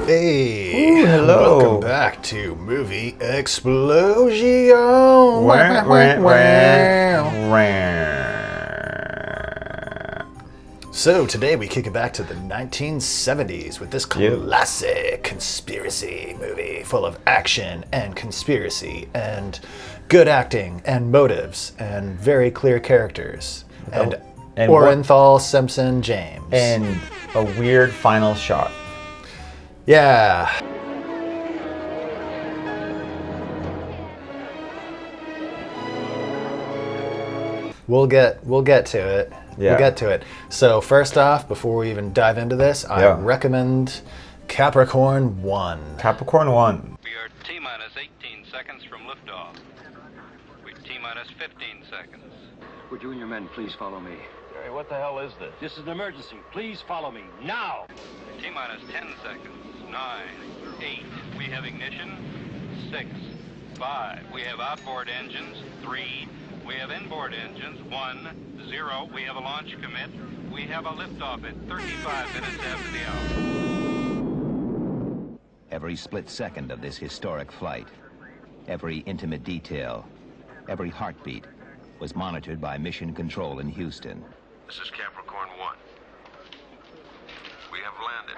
Hey, Ooh, hello. welcome back to Movie Explosion. So today we kick it back to the 1970s with this classic conspiracy movie full of action and conspiracy and good acting and motives and very clear characters and Orenthal, Simpson, James. And a weird final shot. Yeah. We'll get to it. Yeah. We'll get to it. So first off, before we even dive into this, I recommend Capricorn 1. Capricorn 1. We are T-minus 18 seconds from liftoff. We're T-minus 15 seconds. Would you and your men please follow me? Hey, what the hell is this? This is an emergency. Please follow me now. T-minus 10 seconds. 9, 8. We have ignition. 6, 5. We have outboard engines. 3. We have inboard engines. 1, 0. We have a launch commit. We have a liftoff at 35 minutes after the hour. Every split second of this historic flight, every intimate detail, every heartbeat was monitored by Mission Control in Houston. This is Capricorn 1. We have landed.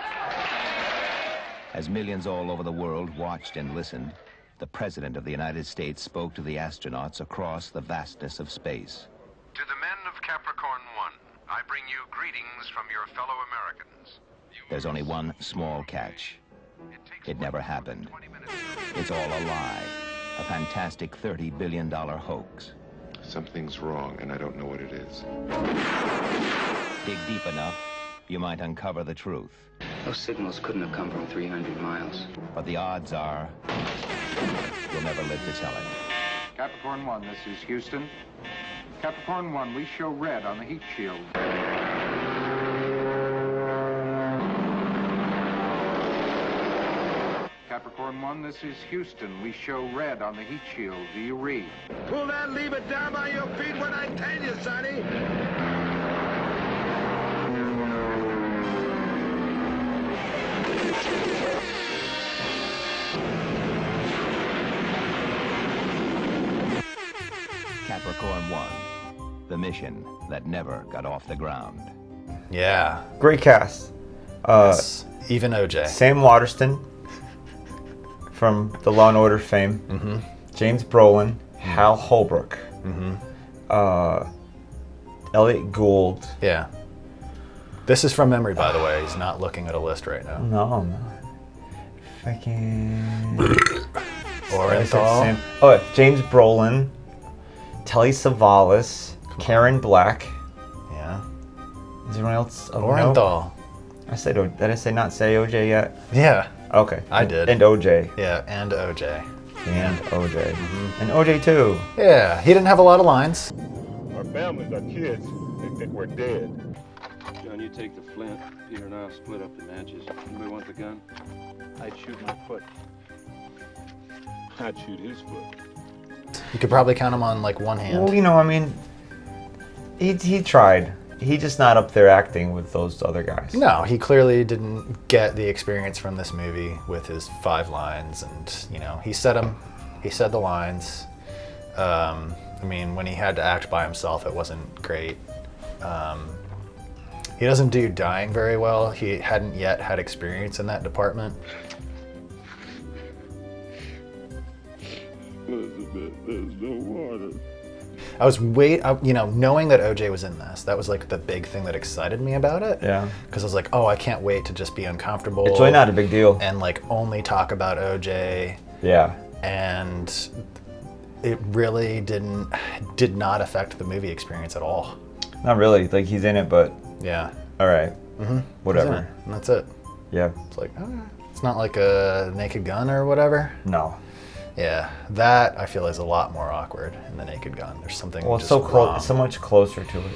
As millions all over the world watched and listened, the President of the United States spoke to the astronauts across the vastness of space. To the men of Capricorn 1, I bring you greetings from your fellow Americans. There's only one small catch. It never happened. It's all a lie, a fantastic $30 billion hoax. Something's wrong, and I don't know what it is. Dig deep enough, you might uncover the truth. Those signals couldn't have come from 300 miles. But the odds are, you'll never live to tell it. Capricorn 1, this is Houston. Capricorn 1, we show red on the heat shield. Capricorn 1, this is Houston. We show red on the heat shield. Do you read? Pull that lever down by your feet when I tell you, Sonny. Capricorn 1, the mission that never got off the ground. Yeah. Great cast. Yes. Even OJ. Sam Waterston from the Law and Order fame. Mm-hmm. James Brolin. Hal Holbrook. Mm-hmm. Elliot Gould. Yeah. This is from memory, by the way. He's not looking at a list right now. No, I'm not. Fucking... Orenthal. James Brolin. Telly Savalas. Karen Black. Yeah. Is anyone else? Orenthal. Did I say not say OJ yet? Yeah. Okay. I did. And OJ. Yeah, and OJ. And OJ. Mm-hmm. And OJ too. Yeah, he didn't have a lot of lines. Our families, our kids, they think we're dead. John, you take the flint. Peter and I'll split up the matches. Anybody want the gun? I'd shoot my foot. I'd shoot his foot. You could probably count him on like one hand. Well, I mean, he tried. He's just not up there acting with those other guys. No, he clearly didn't get the experience from this movie with his 5 lines, and he said them. He said the lines. I mean, when he had to act by himself, it wasn't great. He doesn't do dying very well. He hadn't yet had experience in that department. There's no water. I was knowing that OJ was in this, that was like the big thing that excited me about it. Yeah. Because I was like, oh, I can't wait to just be uncomfortable. It's really not a big deal. And like only talk about OJ. Yeah. And it really did not affect the movie experience at all. Not really. Like, he's in it, but Yeah. all right. Mm-hmm. Whatever. And that's it. Yeah. It's like, it's not like a Naked Gun or whatever. No. Yeah, that I feel is a lot more awkward in the Naked Gun. There's something Well, just so wrong. close, so much closer to it.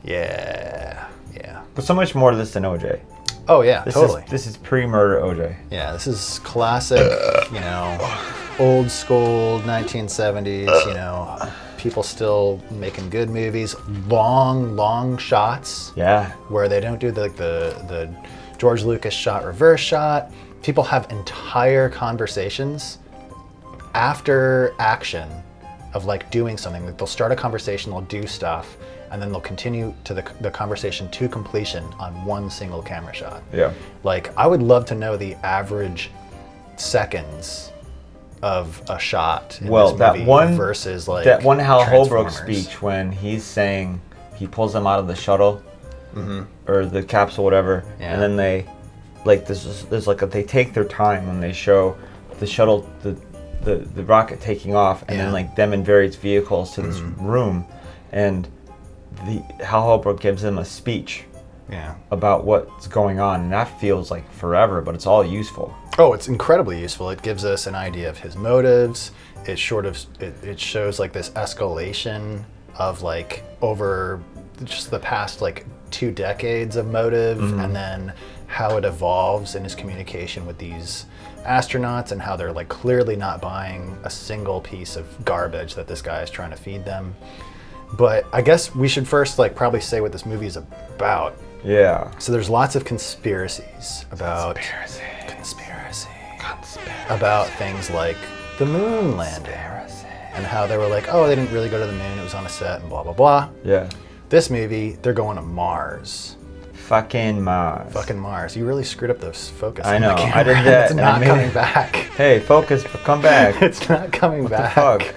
Yeah. But so much more to this than OJ. Oh yeah, This totally. This is pre-murder OJ. Yeah, this is classic, old school 1970s, people still making good movies, long shots. Yeah. Where they don't do the George Lucas shot reverse shot. people have entire conversations after action of like doing something. Like they'll start a conversation, they'll do stuff, and then they'll continue to the conversation to completion on one single camera shot. Yeah. Like I would love to know the average seconds of a shot in Well, this that movie one versus like that one Hal Holbrook Transformers. speech when he's saying he pulls them out of the shuttle or the capsule, whatever, Yeah. and then they like there's like they take their time when they show the shuttle the rocket taking off and then like them in various vehicles to this room, and the Hal Holbrook gives them a speech about what's going on, and that feels like forever, but it's all useful. Oh, it's incredibly useful. It gives us an idea of his motives. It shows like this escalation of like over just the past like 2 decades of motive, and then how it evolves in his communication with these astronauts and how they're like clearly not buying a single piece of garbage that this guy is trying to feed them. But I guess we should first like probably say what this movie is about. Yeah. So there's lots of conspiracies about about things like the moon landing and how they were like, oh, they didn't really go to the moon, it was on a set and blah blah blah. Yeah. This movie, they're going to Mars. Fucking Mars. Fucking Mars. You really screwed up this focus. I on the know. camera. I did that. It's and not I made coming it- back. Hey, focus, come back. It's not coming What back. the fuck?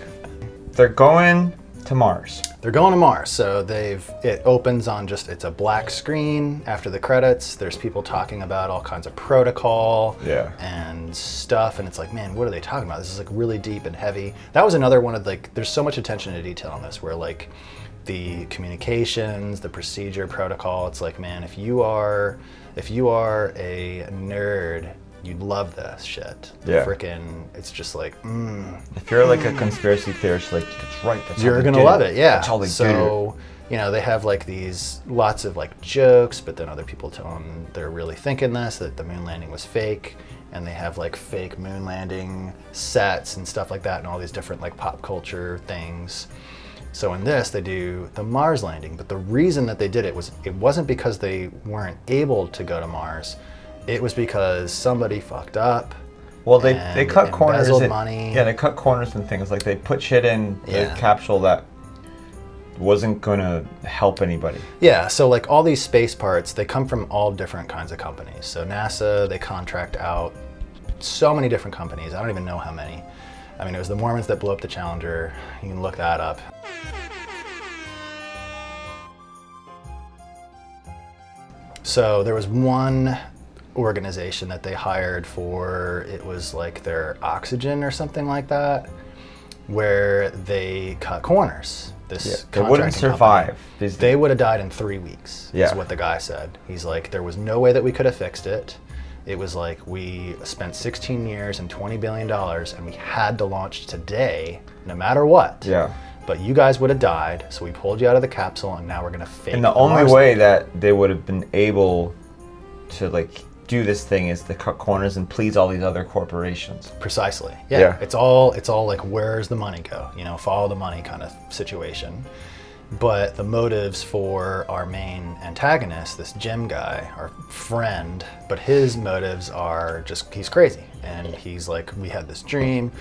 They're going to Mars. They're going to Mars. So it opens on it's a black screen after the credits. There's people talking about all kinds of protocol and stuff. And it's like, man, what are they talking about? This is like really deep and heavy. That was another one of like, there's so much attention to detail in this where like the communications, the procedure protocol, it's like, man, if you are a nerd, you'd love this shit. Yeah. Frickin', it's just like, If you're like a conspiracy theorist, like, that's right. That's how you're they gonna did love it, yeah. That's how they did it. So, you know, they have like these lots of like jokes, but then other people tell them they're really thinking this, that the moon landing was fake, and they have like fake moon landing sets and stuff like that, and all these different like pop culture things. So in this, they do the Mars landing, but the reason that they did it wasn't because they weren't able to go to Mars. It was because somebody fucked up. Well, they and cut corners. embezzled money. Yeah, they cut corners and things. Like they put shit in the capsule that wasn't gonna help anybody. Yeah, so like all these space parts, they come from all different kinds of companies. So NASA, they contract out so many different companies. I don't even know how many. I mean, it was the Mormons that blew up the Challenger. You can look that up. So there was one organization that they hired for, it was like their oxygen or something like that, where they cut corners. This They wouldn't contracting survive. company. They would have died in 3 weeks, is Yeah. what the guy said. He's like, there was no way that we could have fixed it. It was like, we spent 16 years and $20 billion and we had to launch today, no matter what. Yeah. But you guys would have died, so we pulled you out of the capsule and now we're gonna fake And the only Mars way landing. that they would have been able to like do this thing is to cut corners and please all these other corporations. Precisely. Yeah. Yeah. It's all like, where's the money go? You know, follow the money kind of situation. But the motives for our main antagonist, this Jim guy, our friend, but his motives are just, he's crazy. And he's like, we had this dream,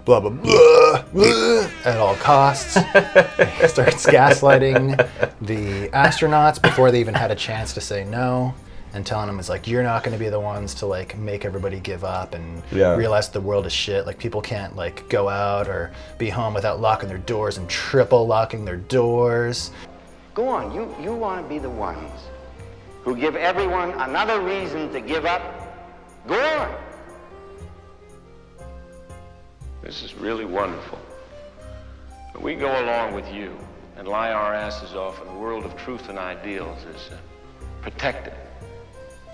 blah, blah, blah, blah, at all costs. He starts gaslighting the astronauts before they even had a chance to say no. And telling them, it's like, you're not going to be the ones to like make everybody give up and realize the world is shit. Like people can't like go out or be home without locking their doors and triple locking their doors. Go on, you want to be the ones who give everyone another reason to give up? Go on. This is really wonderful. But we go along with you and lie our asses off in a world of truth and ideals as protected.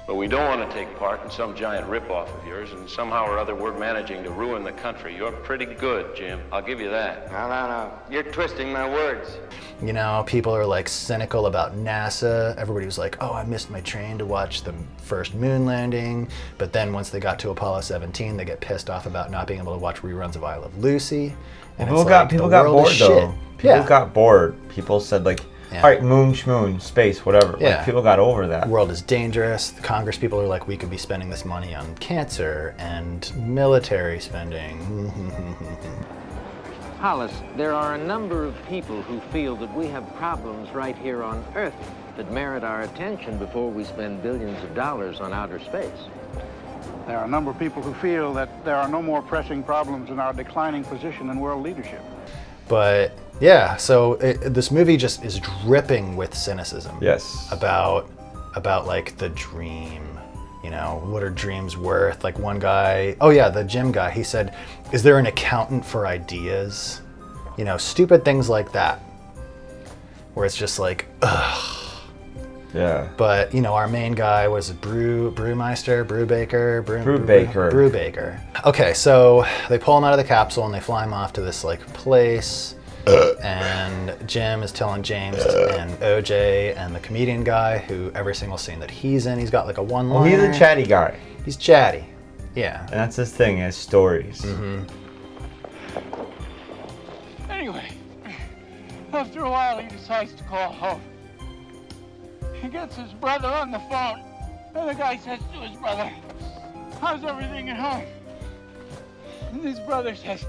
But we don't want to take part in some giant rip-off of yours, and somehow or other we're managing to ruin the country. You're pretty good, Jim. I'll give you that. No. You're twisting my words. You know, people are like cynical about NASA. Everybody was like, oh, I missed my train to watch the first moon landing. But then once they got to Apollo 17, they get pissed off about not being able to watch reruns of I Love Lucy. And People it's got like, people the got world bored is though. shit. People got bored. People said like, Yeah. All right, moon, schmoon, space, whatever. Yeah. Like, people got over that. The world is dangerous. The Congress people are like, we could be spending this money on cancer and military spending. Hollis, there are a number of people who feel that we have problems right here on Earth that merit our attention before we spend billions of dollars on outer space. There are a number of people who feel that there are no more pressing problems in our declining position in world leadership. But yeah, so this movie just is dripping with cynicism. Yes. About like the dream. You know, what are dreams worth? Like one guy, oh yeah, the gym guy, he said, is there an accountant for ideas? You know, stupid things like that. Where it's just like, ugh. Yeah. But, you know, our main guy was Brewmeister. Okay, so they pull him out of the capsule and they fly him off to this, like, place. And Jim is telling James and OJ and the comedian guy, who every single scene that he's in, he's got, like, a one-liner. Well, he's a chatty guy. He's chatty, yeah. And that's his thing, his stories. Mm-hmm. Anyway, after a while, he decides to call home. He gets his brother on the phone, and the guy says to his brother, how's everything at home? And his brother says,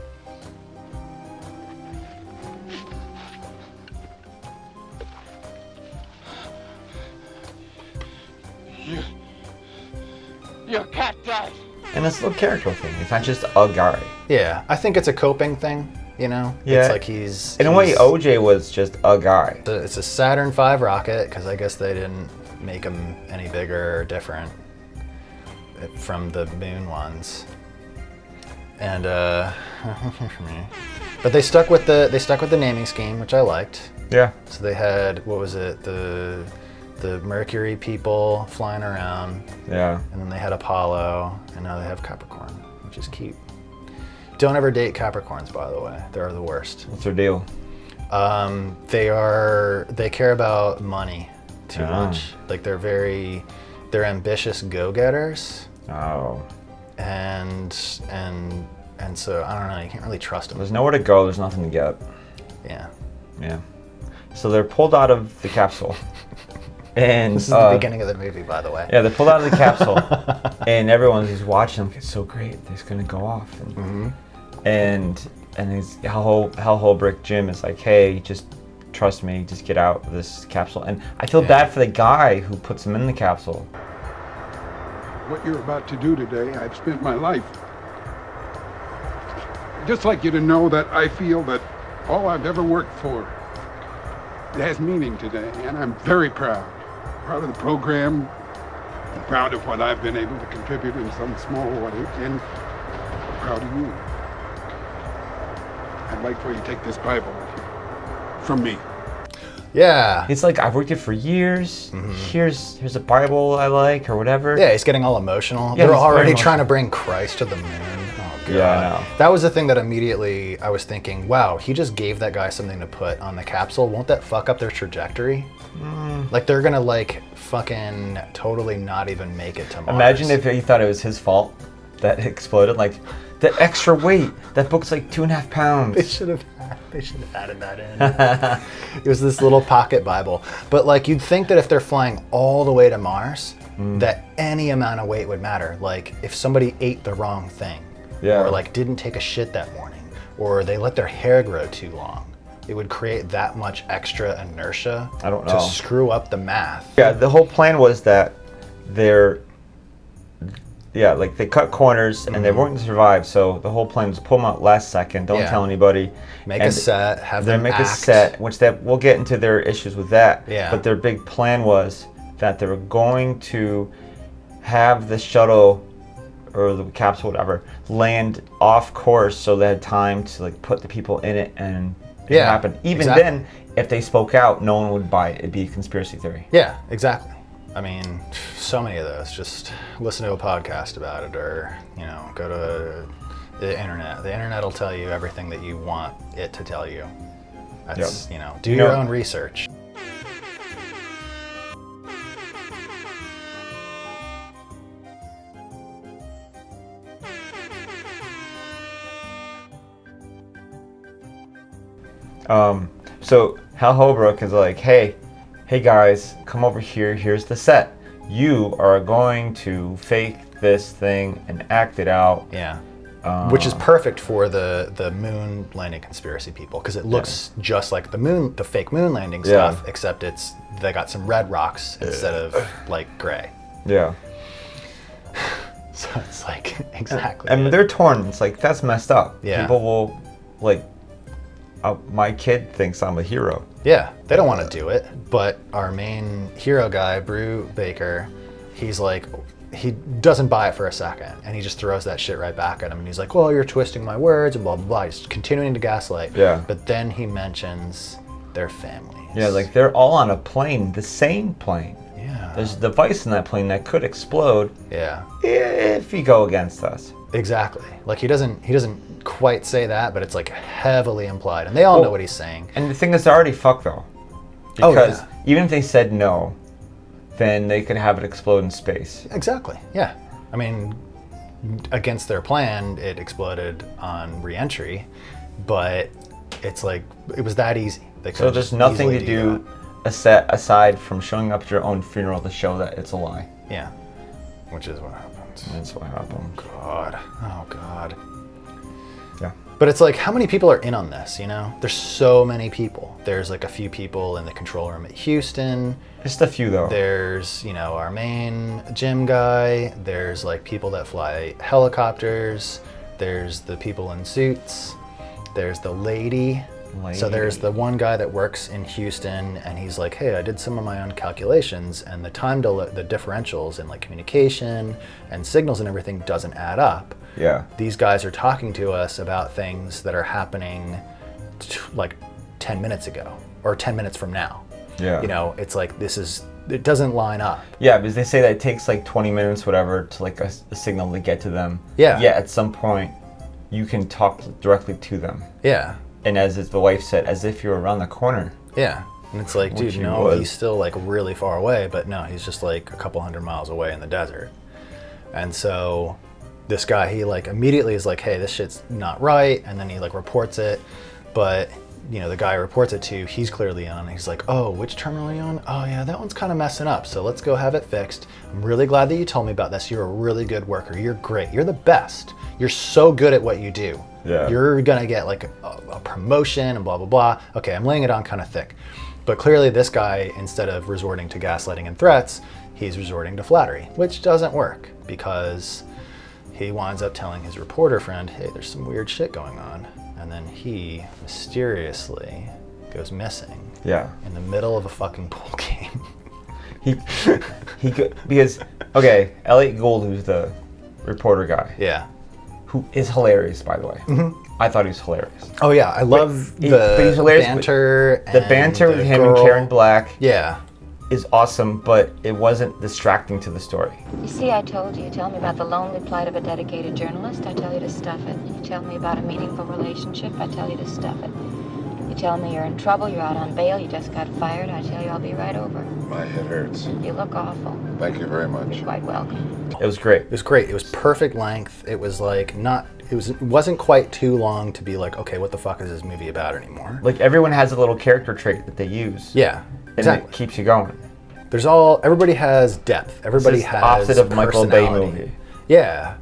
your cat died. And this little character thing, it's not just a guy. Yeah, I think it's a coping thing, you know? Yeah. It's like he's... In a way, OJ was just a guy. It's a Saturn V rocket, because I guess they didn't make him any bigger or different from the moon ones. And, but they stuck with the naming scheme, which I liked. Yeah. So they had, what was it, the Mercury people flying around. Yeah. And then they had Apollo, and now they have Capricorn, which is cute. Don't ever date Capricorns, by the way. They're the worst. What's their deal? They care about money too much. Like they're ambitious go-getters. Oh. And so I don't know. You can't really trust them. There's nowhere to go. There's nothing to get. Yeah. Yeah. So they're pulled out of the capsule. And this is the beginning of the movie, by the way. Yeah, they're pulled out of the capsule, and everyone who's watching them gets so great. They're gonna go off, and his Hal Holbrook Jim is like, hey, just trust me, just get out of this capsule. And I feel bad for the guy who puts him in the capsule. What you're about to do today, I've spent my life. I'd just like you to know that I feel that all I've ever worked for, it has meaning today, and I'm very proud. Proud of the program, and proud of what I've been able to contribute in some small way, and proud of you. I'd like for you to take this Bible from me. Yeah. It's like, I've worked it for years. Here's a Bible I like, or whatever. Yeah, he's getting all emotional. Yeah, They're already trying to bring Christ to the moon. Oh, God. Yeah, I know. That was the thing that immediately I was thinking, wow, he just gave that guy something to put on the capsule. Won't that fuck up their trajectory? Like, they're gonna, like, fucking totally not even make it to Mars. Imagine if he thought it was his fault that it exploded. Like, the extra weight. That book's like 2.5 pounds. They should have added that in. It was this little pocket Bible. But, like, you'd think that if they're flying all the way to Mars, that any amount of weight would matter. Like, if somebody ate the wrong thing, or, like, didn't take a shit that morning, or they let their hair grow too long, it would create that much extra inertia to screw up the math. Yeah, the whole plan was that like they cut corners and they weren't going to survive, so the whole plan was pull them out last second, don't tell anybody. Make a set, have them make act. a set, which we'll get into their issues with that. Yeah. But their big plan was that they were going to have the shuttle or the capsule, whatever, land off course so they had time to like put the people in it and it happened. Even then, if they spoke out, no one would buy it. It'd be a conspiracy theory. Yeah, exactly. I mean, so many of those. Just listen to a podcast about it, or go to the internet. The internet will tell you everything that you want it to tell you. That's do your own research. So Hal Holbrook is like, hey guys, come over here. Here's the set. You are going to fake this thing and act it out. Yeah. Which is perfect for the moon landing conspiracy people, because it looks just like the fake moon landing stuff, except they got some red rocks instead of like gray. Yeah. So it's like exactly. I mean, they're torn. It's like, that's messed up. Yeah. People will like. My kid thinks I'm a hero. Yeah, they don't want to do it, but our main hero guy, Brew Baker, he's like, he doesn't buy it for a second, and he just throws that shit right back at him, and he's like, well, you're twisting my words, and blah, blah, blah. He's continuing to gaslight. Yeah. But then he mentions their families. Yeah, like they're all on a plane, the same plane. Yeah. There's a device in that plane that could explode. Yeah. If you go against us. Exactly. Like he doesn't quite say that, but it's like heavily implied, and they all know what he's saying. And the thing is, they're already fucked though, because even if they said no, then they could have it explode in space. Exactly. Yeah. I mean, against their plan, it exploded on re-entry, but it's like it was that easy. So there's nothing to do aside from showing up at your own funeral to show that it's a lie. Yeah. Which is what happened. That's what happened. Oh God. Yeah. But it's like, how many people are in on this, you know? There's so many people. There's like a few people in the control room at Houston. Just a few though. There's, you know, our main gym guy. There's like people that fly helicopters. There's the people in suits. There's the lady. So there's the one guy that works in Houston, and he's like, hey, I did some of my own calculations, and the the differentials in like communication and signals and everything doesn't add up. Yeah. These guys are talking to us about things that are happening like 10 minutes ago or 10 minutes from now. Yeah. You know, it's like it doesn't line up. Yeah, because they say that it takes like 20 minutes, whatever, to like a signal to get to them. Yeah. Yeah, at some point, you can talk directly to them. Yeah. And as the wife said, as if you're around the corner. Yeah. And it's like, dude, no, he's still like really far away, but no, he's just like a couple hundred miles away in the desert. And so this guy, he like immediately is like, hey, this shit's not right. And then he like reports it. But, you know, the guy reports it to, he's clearly on. He's like, oh, which terminal are you on? Oh, yeah, that one's kind of messing up. So let's go have it fixed. I'm really glad that you told me about this. You're a really good worker. You're great. You're the best. You're so good at what you do. Yeah. You're going to get like a promotion and blah, blah, blah. Okay, I'm laying it on kind of thick. But clearly this guy, instead of resorting to gaslighting and threats, he's resorting to flattery, which doesn't work because he winds up telling his reporter friend, hey, there's some weird shit going on. And then he mysteriously goes missing. Yeah. In the middle of a fucking pool game. Because, okay, Elliot Gould, who's the reporter guy. Yeah. Who is hilarious, by the way. Mm-hmm. I thought he was hilarious. Oh yeah, I love the he's hilarious, banter. The banter with him and Karen Black. Yeah. Is awesome, but it wasn't distracting to the story. You see, I told you. You tell me about the lonely plight of a dedicated journalist. I tell you to stuff it. You tell me about a meaningful relationship. I tell you to stuff it. You tell me you're in trouble. You're out on bail. You just got fired. I tell you I'll be right over. My head hurts. You look awful. Thank you very much. You're quite welcome. It was great. It was great. It was perfect length. It was like it wasn't quite too long to be like, okay, what the fuck is this movie about anymore? Like everyone has a little character trait that they use. Yeah, exactly. And it keeps you going. Everybody has depth. Everybody has opposite of Michael Bay movie. Yeah.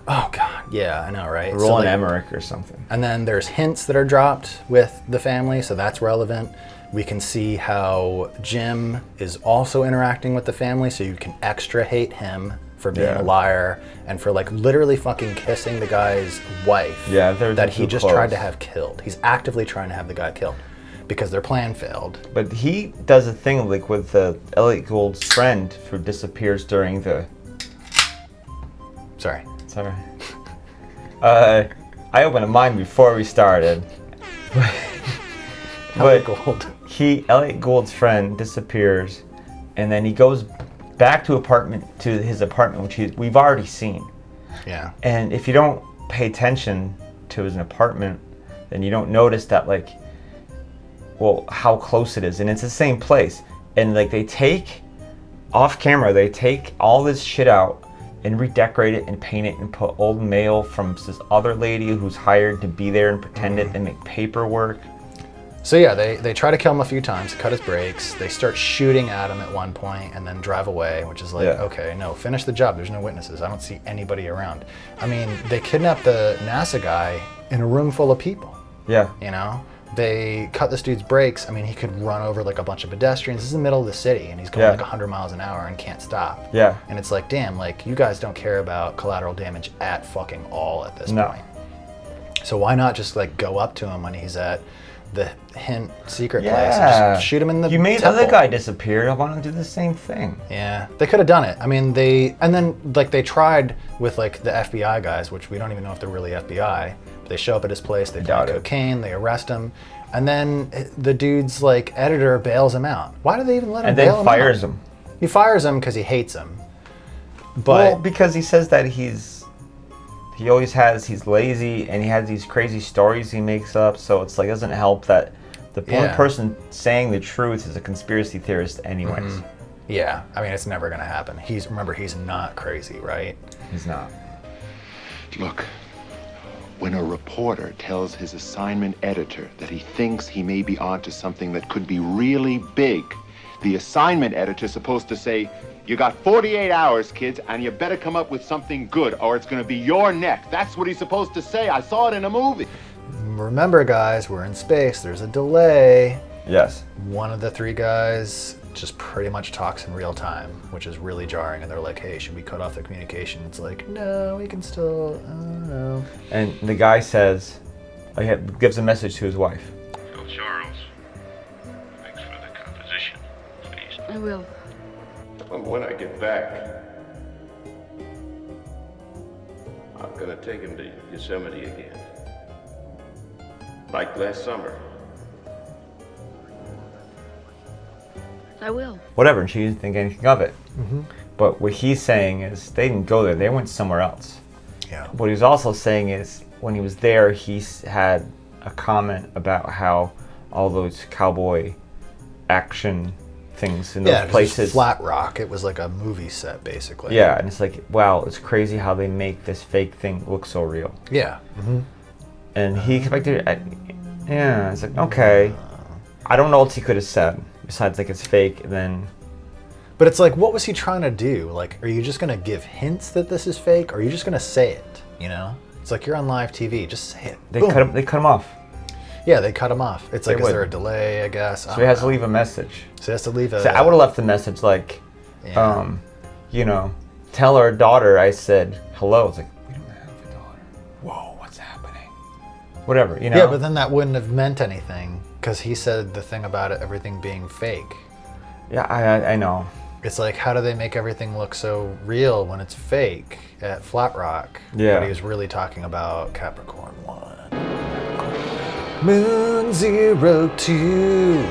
Oh God. Yeah, I know, right? Roland Emmerich or something. And then there's hints that are dropped with the family, so that's relevant. We can see how Jim is also interacting with the family, so you can extra hate him for being a liar and for like literally fucking kissing the guy's wife. Yeah, that he just tried to have killed. He's actively trying to have the guy killed because their plan failed. But he does a thing like with Elliot Gould's friend who disappears during the. Sorry. I opened a mine before we started. Elliot Gould. Elliot Gould's friend disappears, and then he goes back to his apartment, which we've already seen. Yeah. And if you don't pay attention to his apartment, then you don't notice that how close it is, and it's the same place. And like they take off camera, they take all this shit out and redecorate it and paint it and put old mail from this other lady who's hired to be there and pretend it and make paperwork. So yeah, they try to kill him a few times, cut his brakes. They start shooting at him at one point and then drive away, which is like, okay, no, finish the job. There's no witnesses. I don't see anybody around. I mean, they kidnapped the NASA guy in a room full of people. Yeah. You know? They cut this dude's brakes. I mean, he could run over like a bunch of pedestrians. This is the middle of the city and he's going like 100 miles an hour and can't stop. Yeah. And it's like, damn, like you guys don't care about collateral damage at fucking all at this point. So why not just like go up to him when he's at the hint secret place and just shoot him in the You made the temple. other guy disappear. I want to do the same thing. Yeah, they could have done it. I mean, and then like they tried with like the FBI guys, which we don't even know if they're really FBI. But they show up at his place, they find cocaine, they arrest him, and then the dude's like editor bails him out. Why do they even let him bail him out? And then fires him. He fires him because he hates him. But well, because he says that he's lazy and he has these crazy stories he makes up, so it's like it doesn't help that the only person saying the truth is a conspiracy theorist anyways. Yeah, I mean it's never gonna happen. Remember he's not crazy, right? He's not. Look, when a reporter tells his assignment editor that he thinks he may be onto something that could be really big, the assignment editor's supposed to say, "You got 48 hours, kids, and you better come up with something good or it's going to be your neck." That's what he's supposed to say. I saw it in a movie. Remember, guys, we're in space. There's a delay. Yes. One of the three guys just pretty much talks in real time, which is really jarring. And they're like, hey, should we cut off the communication? It's like, no, we can still, I don't know. And the guy says, gives a message to his wife. Tell Charles, thanks for the composition, please. I will. When I get back, I'm gonna take him to Yosemite again. Like last summer. I will. Whatever, and she didn't think anything of it. But what he's saying is they didn't go there, they went somewhere else. Yeah. What he was also saying is when he was there, he had a comment about how all those cowboy action things in those places. Flat Rock. It was like a movie set, basically. Yeah, and it's like, wow, it's crazy how they make this fake thing look so real. Yeah. And he expected, it's like, okay. I don't know what he could have said besides like it's fake. And then, but it's like, what was he trying to do? Like, are you just gonna give hints that this is fake, or are you just gonna say it? You know, it's like you're on live TV. Just say it. They cut him off. Yeah, they cut him off. It's like, is there a delay? I guess. So he has to leave a message. So he has to leave a. So I would have left the message like, you know, tell our daughter I said hello. It's like, we don't have a daughter. Whoa, what's happening? Whatever, you know. Yeah, but then that wouldn't have meant anything because he said the thing about it, everything being fake. Yeah, I know. It's like, how do they make everything look so real when it's fake at Flat Rock? Yeah. But he was really talking about Capricorn 1. Moon 02.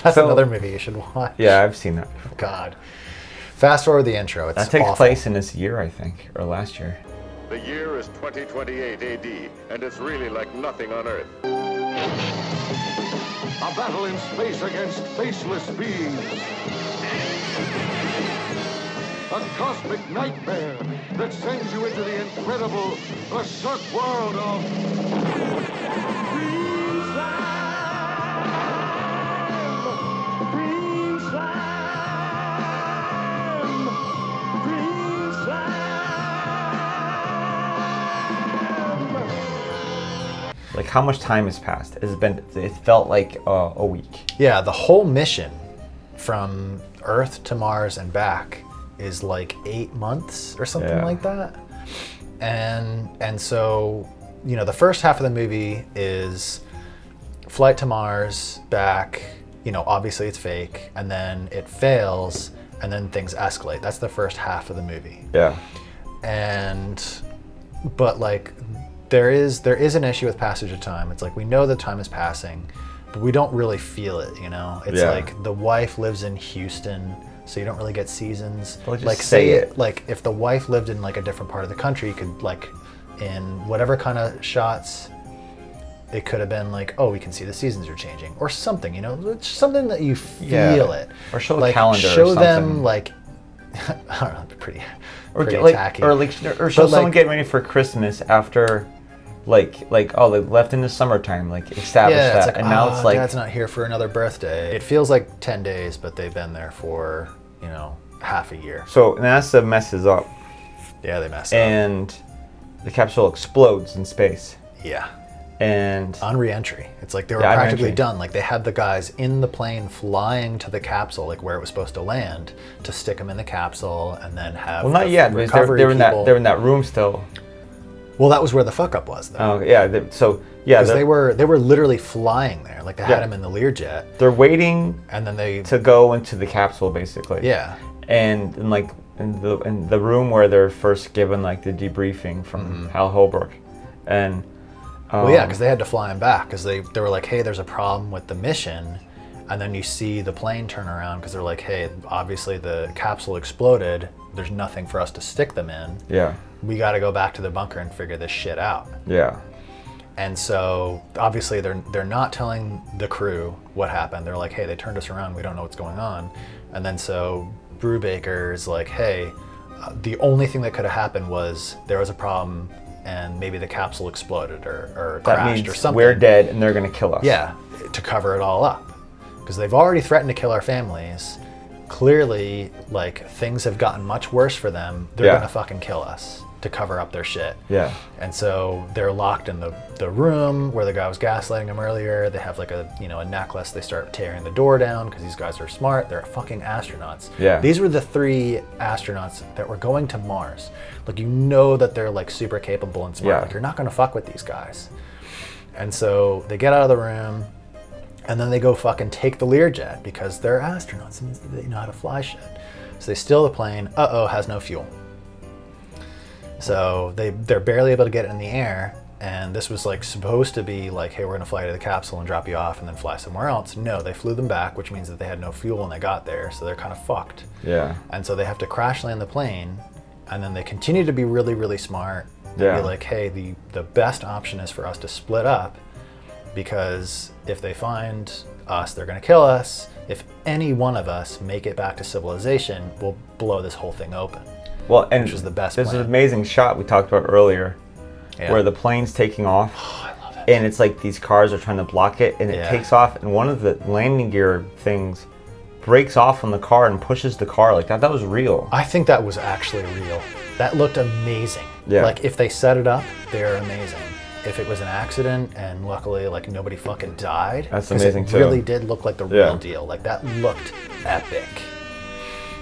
That's another movie you should watch. Yeah, I've seen that before. God. Fast forward the intro. It's that takes awful. place in this year, I think, or last year. The year is 2028 AD, and it's really like nothing on Earth. A battle in space against faceless beings. A cosmic nightmare that sends you into the incredible, berserk world of green slime. Green slime. Green slime. Like, how much time has passed? It felt like a week. Yeah, the whole mission from Earth to Mars and back is like 8 months or something like that. And so, you know, the first half of the movie is flight to Mars, back, you know, obviously it's fake, and then it fails, and then things escalate. That's the first half of the movie. Yeah. But like, there is an issue with passage of time. It's like, we know the time is passing, but we don't really feel it, you know? It's like the wife lives in Houston, so you don't really get seasons. Well, just like say it. Like if the wife lived in like a different part of the country, you could like, in whatever kind of shots, it could have been like, oh, we can see the seasons are changing or something, you know? It's something that you feel it. Or show the like, calendar show or something. them like, I don't know, pretty Or tacky. or show someone getting ready for Christmas after oh, they left in the summertime, like establish Yeah, that, it's like, and now it's like Dad's not here for another birthday. It feels like 10 days, but they've been there for, you know, half a year. So NASA messes up. Yeah, they mess up. And the capsule explodes in space. Yeah. And on re-entry, it's like they were Yeah, on practically re-entry. done. Like they had the guys in the plane flying to the capsule, like where it was supposed to land, to stick them in the capsule and then have. Well, not the yet, because recovery people. they're in that room still. Well, that was where the fuck up was, though. Oh yeah, Because they were literally flying there, like they had Yeah. them in the Learjet. They're waiting, and then they to go into the capsule basically. Yeah. And like in the room where they're first given like the debriefing from Hal Holbrook, and. Well, yeah, because they had to fly him back because they were like, hey, there's a problem with the mission. And then you see the plane turn around because they're like, hey, obviously the capsule exploded. There's nothing for us to stick them in. Yeah. We got to go back to the bunker and figure this shit out. Yeah. And so obviously they're not telling the crew what happened. They're like, hey, they turned us around. We don't know what's going on. And then so Brubaker's like, hey, the only thing that could have happened was there was a problem and maybe the capsule exploded or That crashed means or something. we're dead and they're gonna kill us. Yeah, to cover it all up. Because they've already threatened to kill our families. Clearly, like, things have gotten much worse for them. They're gonna fucking kill us to cover up their shit. Yeah. And so they're locked in the room where the guy was gaslighting them earlier. They have like a necklace. They start tearing the door down because these guys are smart. They're fucking astronauts. Yeah. These were the 3 astronauts that were going to Mars. Like, you know that they're like super capable and smart. Yeah. Like, you're not gonna fuck with these guys. And so they get out of the room and then they go fucking take the Learjet because they're astronauts and they know how to fly shit. So they steal the plane. Has no fuel. So they're barely able to get it in the air, and this was like supposed to be like, hey, we're gonna fly to the capsule and drop you off and then fly somewhere else. No, they flew them back, which means that they had no fuel when they got there, so they're kind of fucked. Yeah. And so they have to crash land the plane, and then they continue to be really, really smart. They'd be like, hey, the best option is for us to split up, because if they find us, they're gonna kill us. If any one of us make it back to civilization, we'll blow this whole thing open. Well, and which was the best there's plan. an amazing shot we talked about earlier, where the plane's taking off, and it's like these cars are trying to block it, and it takes off, and one of the landing gear things breaks off on the car and pushes the car like that. That was real. I think that was actually real. That looked amazing. Yeah. Like, if they set it up, they're amazing. If it was an accident and luckily like nobody fucking died, That's 'cause amazing it too. really did look like the real Yeah. deal. Like, that looked epic.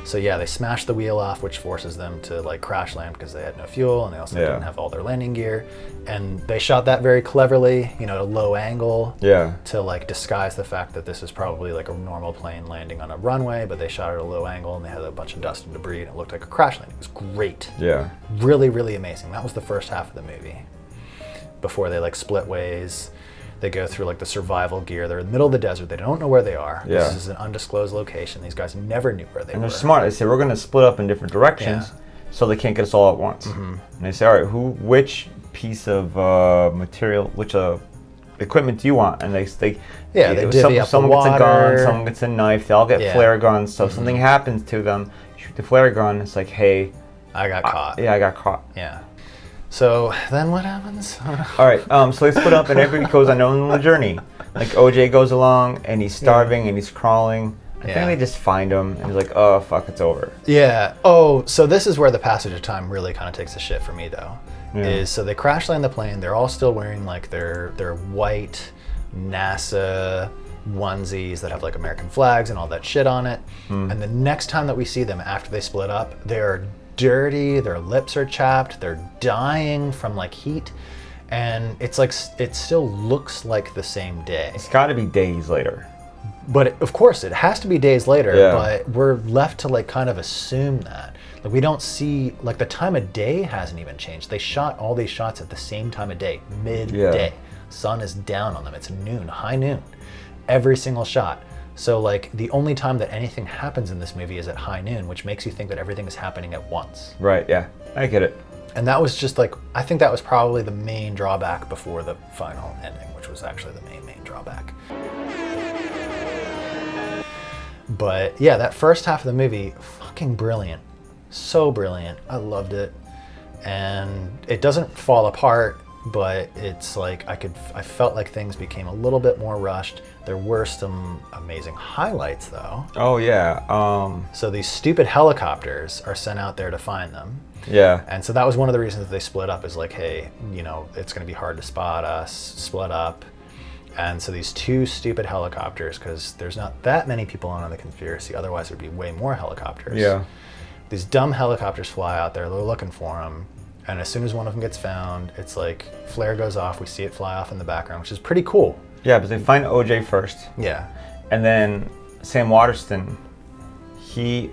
So yeah, they smashed the wheel off, which forces them to like crash land because they had no fuel and they also didn't have all their landing gear. And they shot that very cleverly, at a low angle. Yeah. To like disguise the fact that this is probably like a normal plane landing on a runway, but they shot it at a low angle and they had a bunch of dust and debris and it looked like a crash landing. It was great. Yeah. Really, really amazing. That was the first half of the movie. Before they like split ways. They go through like the survival gear. They're in the middle of the desert. They don't know where they are. Yeah. This is an undisclosed location. These guys never knew where they And were. they're smart. They say, we're going to split up in different directions so they can't get us all at once. And they say, all right, which piece of material, which equipment do you want? And they divvy up someone the gets a gun, water. someone gets a knife. They all get flare guns. So if something happens to them, shoot the flare gun. It's like, hey, I got caught. Yeah, I got caught. Yeah. So then what happens? All right, so they split up and everybody goes on the journey. Like OJ goes along and he's starving and he's crawling. I think they just find him and he's like, oh, fuck, it's over. Yeah. Oh, so this is where the passage of time really kind of takes a shit for me, though. Yeah. So they crash land the plane. They're all still wearing like their white NASA onesies that have like American flags and all that shit on it. And the next time that we see them after they split up, they're dirty, their lips are chapped, they're dying from like heat, and it's like it still looks like the same day. It's got to be days later. But of course it has to be days later, Yeah. but we're left to like kind of assume that. Like, we don't see, like, the time of day hasn't even changed. They shot all these shots at the same time of day, midday. Sun is down on them. It's noon, high noon. Every single shot. So like the only time that anything happens in this movie is at high noon, which makes you think that everything is happening at once. Right, yeah, I get it. And that was just like, I think that was probably the main drawback before the final ending, which was actually the main drawback. But yeah, that first half of the movie, fucking brilliant. So brilliant. I loved it. And it doesn't fall apart but it's like I felt like things became a little bit more rushed. There were some amazing highlights though. Oh yeah. So these stupid helicopters are sent out there to find them. Yeah. And so that was one of the reasons that they split up, is like, hey, you know, it's going to be hard to spot us, split up. And so these two stupid helicopters, because there's not that many people in on the conspiracy, otherwise there'd be way more helicopters. Yeah. These dumb helicopters fly out there, they're looking for them. And as soon as one of them gets found, it's like flare goes off, we see it fly off in the background, which is pretty cool. Yeah, but they find OJ first. Yeah. And then Sam Waterston, it's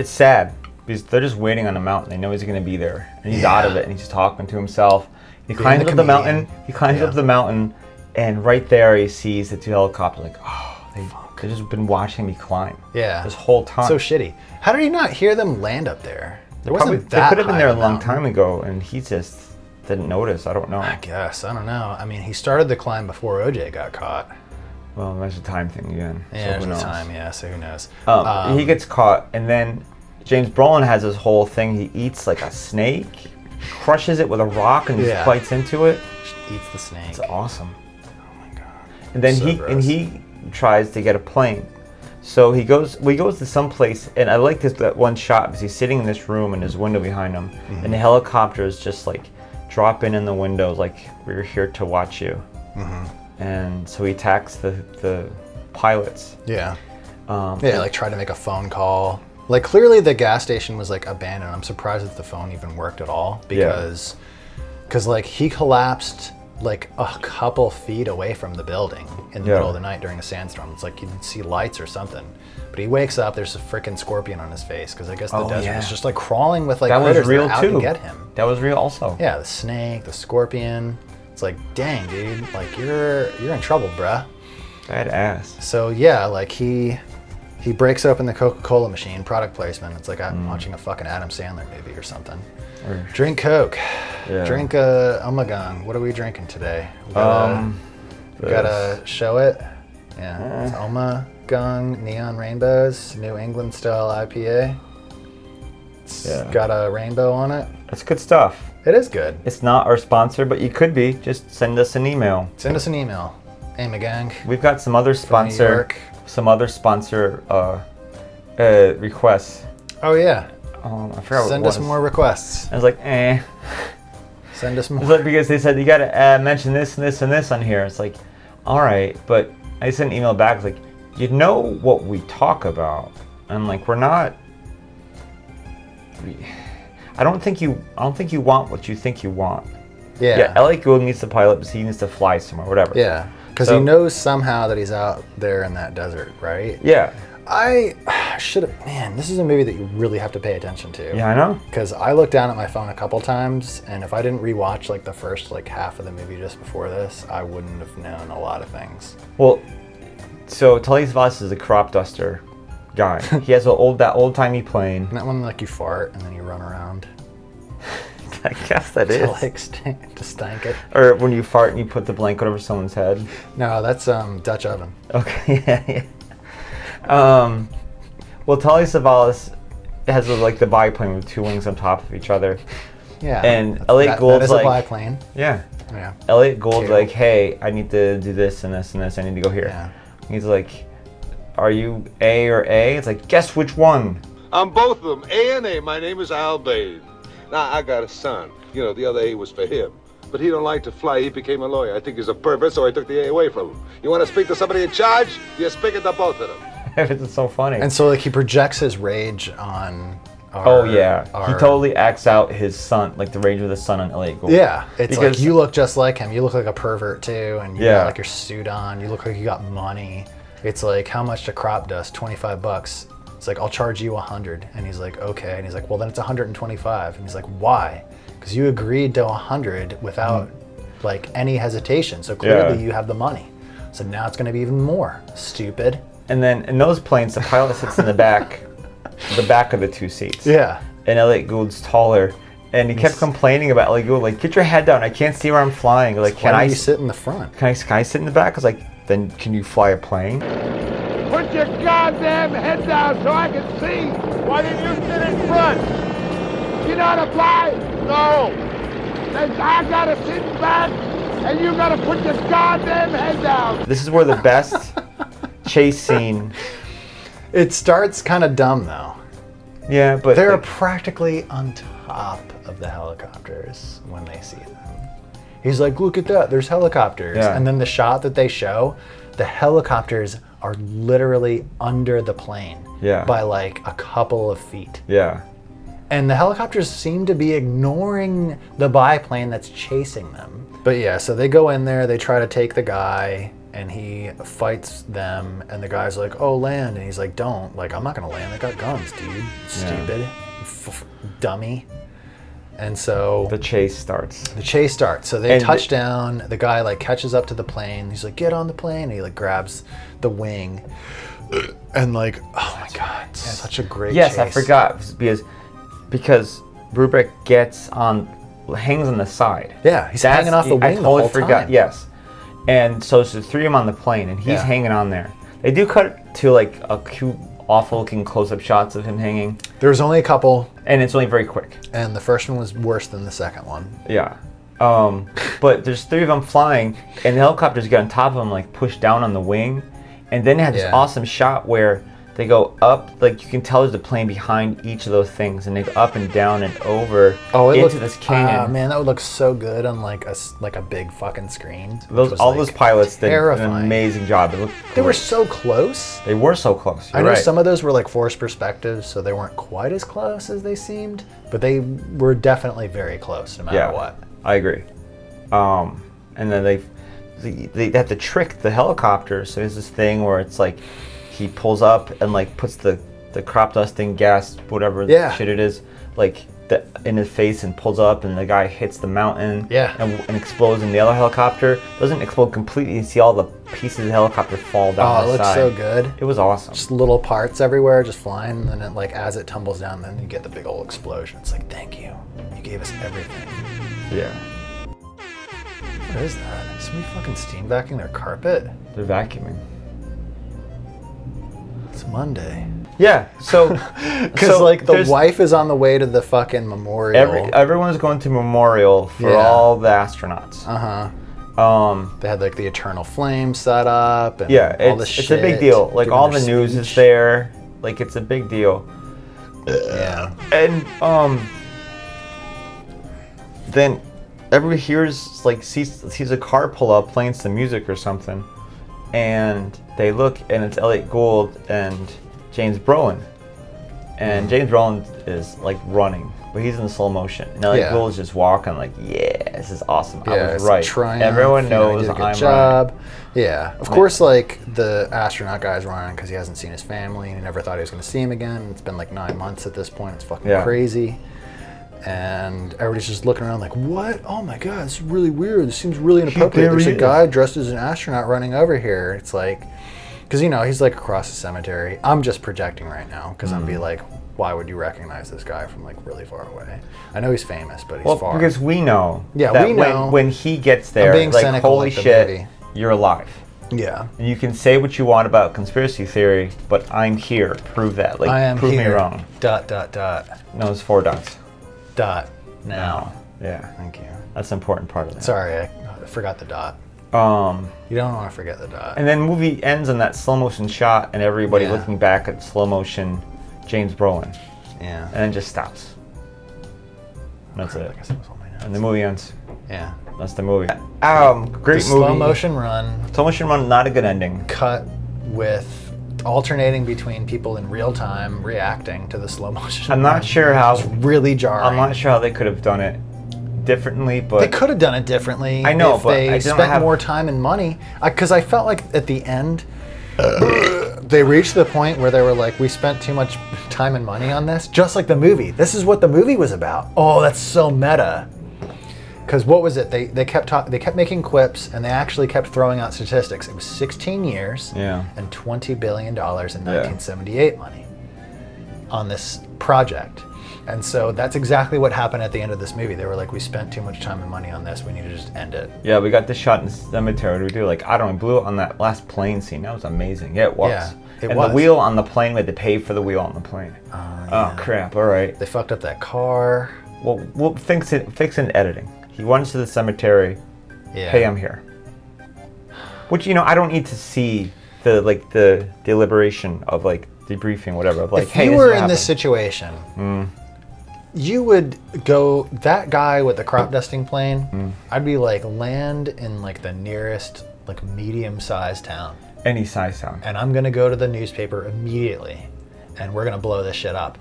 sad because they're just waiting on the mountain. They know he's going to be there, and he's out of it, and he's just talking to himself. He climbs up the mountain. He climbs up the mountain, and right there he sees the two helicopters. Like, oh, they've just been watching me climb. Yeah. This whole time. So shitty. How did he not hear them land up there? There wasn't that. They could have been high there a of long mountain. time ago, and he just didn't notice. I don't know. I guess. I don't know. I mean, he started the climb before OJ got caught. Well, that's a time thing again. Yeah, so there's a time. Yeah, so who knows? He gets caught, and then James Brolin has this whole thing. He eats like a snake, crushes it with a rock, and just bites into it. Just eats the snake. It's awesome. Oh my god! And then So he tries to get a plane. So he goes to some place, and I like that one shot because he's sitting in this room and there's a window behind him, and the helicopters just like drop in the windows, like, we're here to watch you. And so he attacks the pilots. Yeah. Like try to make a phone call. Like clearly the gas station was like abandoned. I'm surprised that the phone even worked at all, because like he collapsed like a couple feet away from the building in the middle of the night during a sandstorm. It's like you'd see lights or something. But he wakes up, there's a freaking scorpion on his face, because I guess the desert was just like crawling with like critters that were out to get him. That was real also. Yeah, the snake, the scorpion. It's like, dang, dude, like you're in trouble, bruh. Badass. So yeah, like he breaks open the Coca-Cola machine, product placement. It's like I'm watching a fucking Adam Sandler movie or something. Drink Coke. Yeah. Drink Omegang. What are we drinking today? We gotta show it. Yeah, it's Omegang Neon Rainbows, New England style IPA. It's got a rainbow on it. That's good stuff. It is good. It's not our sponsor, but you could be. Just send us an email. Send us an email. Omegang. We've got some other sponsor requests. Oh yeah. I forgot. Send us more requests. I was like, eh. Send us more. It's like, because they said you gotta mention this and this and this on here. It's like, all right, but I sent an email back like, you know what we talk about, and like we're not. I don't think you want what you think you want. Yeah. Yeah. Elliot Gould needs to pilot, but he needs to fly somewhere, whatever. Yeah. Because he knows somehow that he's out there in that desert, right? Yeah. I should have, man, this is a movie that you really have to pay attention to. Yeah, I know. Because I looked down at my phone a couple times, and if I didn't rewatch like the first like half of the movie just before this, I wouldn't have known a lot of things. Well, so Telly Savalas is a crop duster guy. He has that old-timey plane. Isn't that one like you fart and then you run around? I guess that is. To like to stank it. Or when you fart and you put the blanket over someone's head. No, that's Dutch oven. Okay, well, Telly Savalas has like the biplane with two wings on top of each other. Yeah. And Elliot Gould's that is like, a biplane. Yeah. Yeah. Elliot Gould's like, hey, I need to do this and this and this. I need to go here. Yeah. He's like, are you A or A? It's like, guess which one. I'm both of them, A and A. My name is Al Bain. Now, I got a son. You know, the other A was for him. But he don't like to fly. He became a lawyer. I think he's a pervert, so I took the A away from him. You want to speak to somebody in charge? You speak it to both of them. It's so funny. And so like he projects his rage on he totally acts out his son, like the rage of the son on Elliot Gould. Yeah, it's like you look just like him. You look like a pervert too, and you got like your suit on. You look like you got money. It's like, how much to crop dust? $25. It's like, I'll charge you 100. And he's like, okay. And he's like, well, then it's 125. And he's like, why? Because you agreed to 100 without like any hesitation. So clearly you have the money. So now it's going to be even more. Stupid. And then in those planes, the pilot sits in the back of the two seats. Yeah. And Elliot Gould's taller. And he kept complaining about Elliot Gould, like, get your head down. I can't see where I'm flying. Like, why don't you sit in the front? Can I sit in the back? I was like, then can you fly a plane? Put your goddamn head down so I can see. Why didn't you sit in front? You know how to fly? No. Then I gotta sit back and you gotta put your goddamn head down. This is where the best chase scene. It starts kind of dumb though. Yeah, but they're practically on top of the helicopters when they see them. He's like, look at that, there's helicopters. Yeah. And then the shot that they show, the helicopters are literally under the plane by like a couple of feet. Yeah. And the helicopters seem to be ignoring the biplane that's chasing them. But yeah, so they go in there, they try to take the guy, and he fights them, and the guy's like, oh, land. And he's like, don't. Like, I'm not going to land. They got guns, dude. Stupid. Dummy. And so the chase starts. So they touch down. The guy like catches up to the plane. He's like, get on the plane. And he like grabs the wing. And like, oh my God, such a great chase. I forgot because Brubeck hangs on the side. Yeah, he's hanging off the wing I totally forgot. time. Yes. And so it's the three of them on the plane, and he's hanging on there. They do cut to like a cute, awful-looking close-up shots of him hanging. There's only a couple, and it's only very quick. And the first one was worse than the second one. Yeah, but there's three of them flying, and the helicopters get on top of them, like pushed down on the wing, and then they have this awesome shot where they go up, like you can tell there's a plane behind each of those things, and they go up and down and over into this canyon. Man, that would look so good on like a big fucking screen. Those pilots did an amazing job. They were so close. They were so close. I know some of those were like forced perspectives, so they weren't quite as close as they seemed, but they were definitely very close, no matter what. I agree. And then they have to trick the helicopter. So there's this thing where it's like, he pulls up and like puts the crop dusting gas, whatever shit it is, like in his face and pulls up, and the guy hits the mountain and explodes, and the other helicopter doesn't explode completely. You see all the pieces of the helicopter fall down the side. Oh, it looks so good. It was awesome. Just little parts everywhere just flying, and then it, like as it tumbles down, then you get the big old explosion. It's like, thank you. You gave us everything. Yeah. What is that? Is somebody fucking steam vacuuming their carpet? They're vacuuming. It's Monday. Yeah, so because like the wife is on the way to the fucking memorial. Everyone's going to memorial for all the astronauts. They had like the eternal flame set up. And all the shit. It's a big deal. Like all the news is there. Like it's a big deal. Yeah. And then everybody hears like sees a car pull up playing some music or something. And they look, and it's Elliot Gould and James Brolin. And James Brolin is like running, but he's in slow motion. And Elliot Gould is just walking like, this is awesome. I was right. Triumph, everyone knows I'm right. Yeah, of course, like the astronaut guy's running because he hasn't seen his family and he never thought he was going to see him again. It's been like 9 months at this point. It's fucking crazy. And everybody's just looking around like, what? Oh my God, this is really weird. This seems really inappropriate. There's a guy dressed as an astronaut running over here. It's like, because he's like across the cemetery. I'm just projecting right now because I'm be like, why would you recognize this guy from like really far away? I know he's famous, but he's far. Because we know. Yeah, that we know. When he gets there, I'm being like, cynical holy like the shit, movie. You're alive. Yeah. And you can say what you want about conspiracy theory, but I'm here. Prove that. Like, I am prove here. me wrong. ... No, it's 4 dots. Now. Yeah. Thank you. That's an important part of that. Sorry, I forgot the dot. You don't want to forget the dot. And then the movie ends on that slow motion shot and everybody looking back at slow motion James Brolin. Yeah. And then just stops. And that's it. And the movie ends. Yeah. That's the movie. Great movie. Slow motion run. Slow motion run, not a good ending. Cut with alternating between people in real time reacting to the slow motion. I'm not sure how. It's really jarring. I'm not sure how they could have done it differently, but they could have done it differently. I know, if but they spent more time and money. Because I felt like at the end, they reached the point where they were like, "We spent too much time and money on this." Just like the movie. This is what the movie was about. Oh, that's so meta. Because what was it? They kept making quips, and they actually kept throwing out statistics. It was 16 years and $20 billion in 1978 money on this project. And so that's exactly what happened at the end of this movie. They were like, we spent too much time and money on this. We need to just end it. Yeah, we got this shot in the cemetery. What do we do? Like, I don't know, we blew it on that last plane scene. That was amazing. Yeah, it was. Yeah, it and was. the wheel on the plane, we had to pay for the wheel on the plane. Oh, crap. All right. They fucked up that car. Well, we'll fix it in editing. He runs to the cemetery. Yeah. Hey, I'm here. Which, you know, I don't need to see the deliberation of, like, debriefing, whatever. Of, like, if hey, you this were is what in happened. this situation, you would go, that guy with the crop dusting plane, I'd be like, land in like the nearest like medium-sized town. Any size town. And I'm gonna go to the newspaper immediately and we're gonna blow this shit up.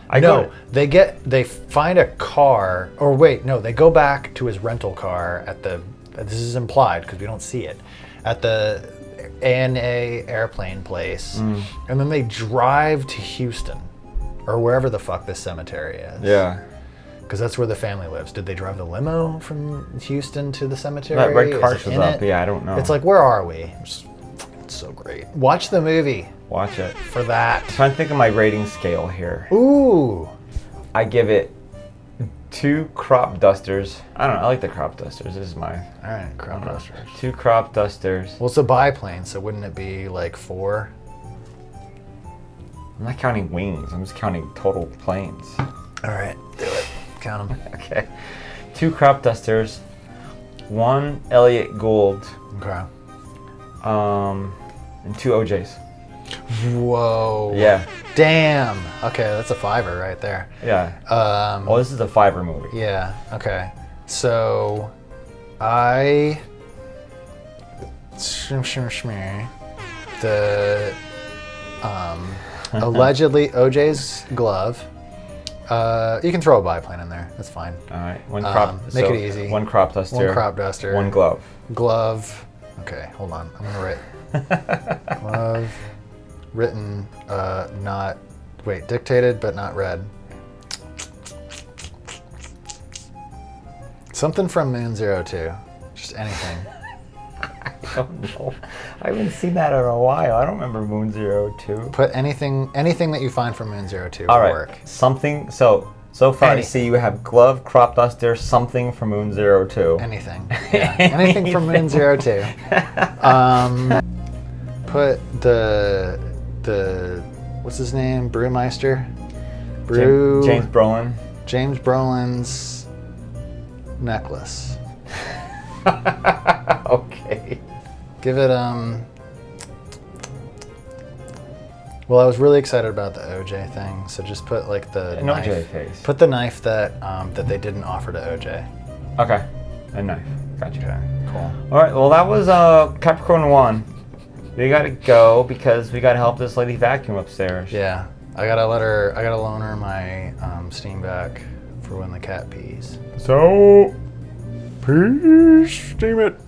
They find a car, or wait, no, they go back to his rental car at the, this is implied because we don't see it, at the ANA airplane place, and then they drive to Houston or wherever the fuck this cemetery is. Yeah. Because that's where the family lives. Did they drive the limo from Houston to the cemetery? That red car Is it shows in up. it? Yeah, I don't know. It's like, where are we? It's so great. Watch the movie. Watch it. For that. I'm trying to think of my rating scale here. Ooh. I give it 2 crop dusters. I don't know. I like the crop dusters. This is my. All right, crop dusters. 2 crop dusters. Well, it's a biplane, so wouldn't it be like 4? I'm not counting wings. I'm just counting total planes. All right, do it. Count them. Okay. 2 crop dusters. 1 Elliott Gould. Okay. And 2 OJs. Whoa. Yeah. Damn. Okay, that's a 5er right there. Yeah. Well, this is a 5er movie. Yeah. Okay. So, the allegedly OJ's glove. You can throw a biplane in there. That's fine. All right. Make it easy. 1 crop duster. 1 crop duster. 1 glove. Glove. Okay, hold on. I'm gonna write glove. Written, not, wait, dictated but not read. Something from Moon 02. Just anything. I don't know. I haven't seen that in a while. I don't remember Moon 02. Put anything that you find from Moon 02 All will right. work. Something. So far I see you have glove, crop duster, something from Moon 02. Anything. Yeah. Anything from Moon 02. Put the what's his name? Brewmeister? James Brolin. James Brolin's necklace. Okay. Give it well, I was really excited about the OJ thing, so just put like the An knife. OJ face. Put the knife that that they didn't offer to OJ. Okay. A knife. Gotcha. Okay, cool. All right. Well, that was Capricorn 1. We gotta go because we gotta help this lady vacuum upstairs. Yeah, I gotta loan her my steam vac for when the cat pees. So, peace, steam it.